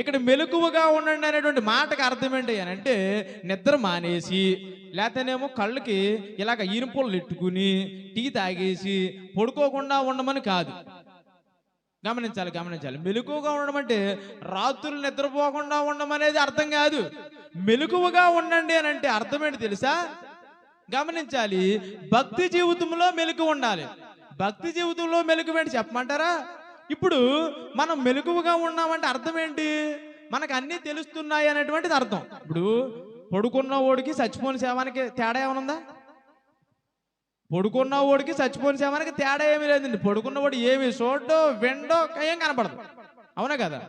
ఇక్కడ మెలకువగా ఉండండి అనేటువంటి మాటకు అర్థం ఏంటి అని అంటే నిద్ర మానేసి లేకపోతేనేమో కళ్ళకి ఇలాగ ఈనుపులు నెట్టుకుని టీ తాగేసి పడుకోకుండా ఉండమని కాదు. గమనించాలి. మెలకువగా ఉండడం అంటే రాత్రులు నిద్రపోకుండా ఉండమనేది అర్థం కాదు. మెలకువగా ఉండండి అని అంటే అర్థం ఏంటి తెలుసా? గమనించాలి. భక్తి జీవితంలో మెలకు ఉండాలి. భక్తి జీవితంలో మెలకు ఏంటి చెప్పమంటారా? ఇప్పుడు మనం మెలకువగా ఉన్నామంటే అర్థం ఏంటి? మనకు అన్నీ తెలుస్తున్నాయి అనేటువంటిది అర్థం. ఇప్పుడు పడుకున్న ఓడికి చచ్చిపోయిన శవానికి తేడా ఏమనుందా? పడుకున్న ఓడికి చచ్చిపోయిన శవానికి తేడా ఏమీ లేదండి. పడుకున్నవాడు ఏమి చూడో విండో ఏం కనపడదు, అవునా కదా?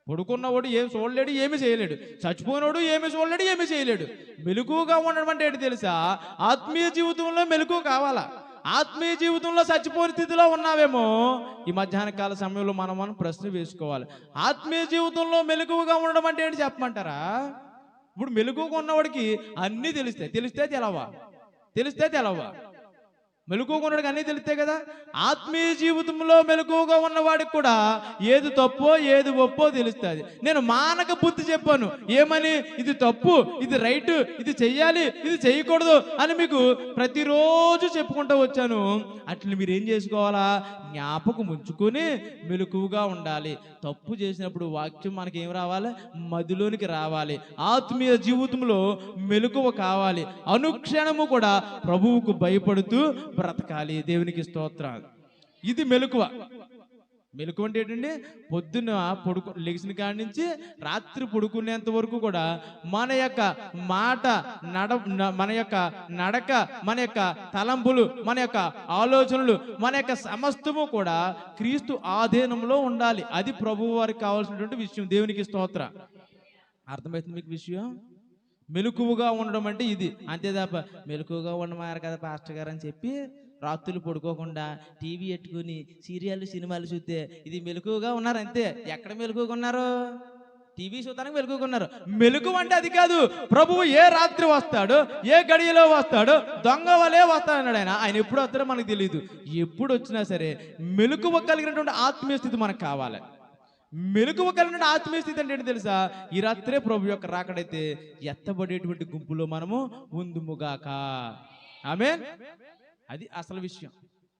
పడుకున్నవాడు ఏం చూడలేడు, ఏమి చేయలేడు. చచ్చిపోయినోడు ఏమి చూడలేడు, ఏమి చేయలేడు. మెలకువగా ఉండడం అంటే ఏంటి తెలుసా? ఆత్మీయ జీవితంలో మెలకువ కావాలా? ఆత్మీయ జీవితంలో చచ్చిపోయిన స్థితిలో ఉన్నావేమో ఈ మధ్యాహ్న కాల సమయంలో మనం ప్రశ్న వేసుకోవాలి. ఆత్మీయ జీవితంలో మెలకువగా ఉండడం అంటే ఏంటి చెప్పమంటారా? ఇప్పుడు మెలకువగా ఉన్నవాడికి అన్నీ తెలిస్తే తెలవా? మెలకువగా ఉన్నవాడికి అన్నీ తెలిస్తే కదా. ఆత్మీయ జీవితంలో మెలకువగా ఉన్నవాడికి కూడా ఏది తప్పో ఏది ఒప్పో తెలుస్తుంది. నేను మానక బుద్ధి చెప్పాను, ఏమని? ఇది తప్పు, ఇది రైట్, ఇది చెయ్యాలి, ఇది చేయకూడదు అని మీకు ప్రతిరోజు చెప్పుకుంటూ వచ్చాను. అట్లా మీరు ఏం చేసుకోవాలా? జ్ఞాపకం ఉంచుకొని మెలకువగా ఉండాలి. తప్పు చేసినప్పుడు వాక్యం మనకి ఏం రావాలి? మదిలోనికి రావాలి. ఆత్మీయ జీవితంలో మెలకువ కావాలి. అనుక్షణము కూడా ప్రభువుకు భయపడుతూ బ్రతకాలి. దేవునికి స్తోత్రాలు. ఇది మెలకువ. మెలకువ అంటే ఏంటండి? పొద్దున్న లెగిసిన కాడి నుంచి రాత్రి పడుకునేంత వరకు కూడా మన యొక్క మాట మన యొక్క నడక, మన యొక్క తలంపులు, మన యొక్క ఆలోచనలు, మన యొక్క సమస్తము కూడా క్రీస్తు ఆధీనంలో ఉండాలి. అది ప్రభువు వారికి కావాల్సినటువంటి విషయం. దేవునికి స్తోత్ర. అర్థమవుతుంది మీకు విషయం? మెలకువగా ఉండడం అంటే ఇది. అంతే తప్ప మెలకువగా ఉండమారు కదా పాస్టర్ గారు అని చెప్పి రాత్రులు పడుకోకుండా టీవీ పెట్టుకుని సీరియల్ సినిమాలు చూస్తే ఇది మెలకువగా ఉన్నారు అంతే. ఎక్కడ మెలకువగా ఉన్నారు? టీవీ చూడడానికి మెలకువగా ఉన్నారు. మెలకువ అంటే అది కాదు. ప్రభువు ఏ రాత్రి వస్తాడో, ఏ గడియలో వస్తాడో దొంగ వలే వస్తాడన్నాడు. ఆయన ఎప్పుడు వస్తాడో మనకు తెలియదు. ఎప్పుడు వచ్చినా సరే మెలకువ కలిగినటువంటి ఆత్మీయ స్థితి మనకు కావాలి. మెలకువ కలిగిన ఆత్మీయ స్థితి అంటే ఏంటి తెలుసా? ఈ రాత్రే ప్రభు యొక్క రాకడైతే ఎత్తబడేటువంటి గుంపులో మనము ఉందుముగాక. ఆమేన్. అది అసలు విషయం.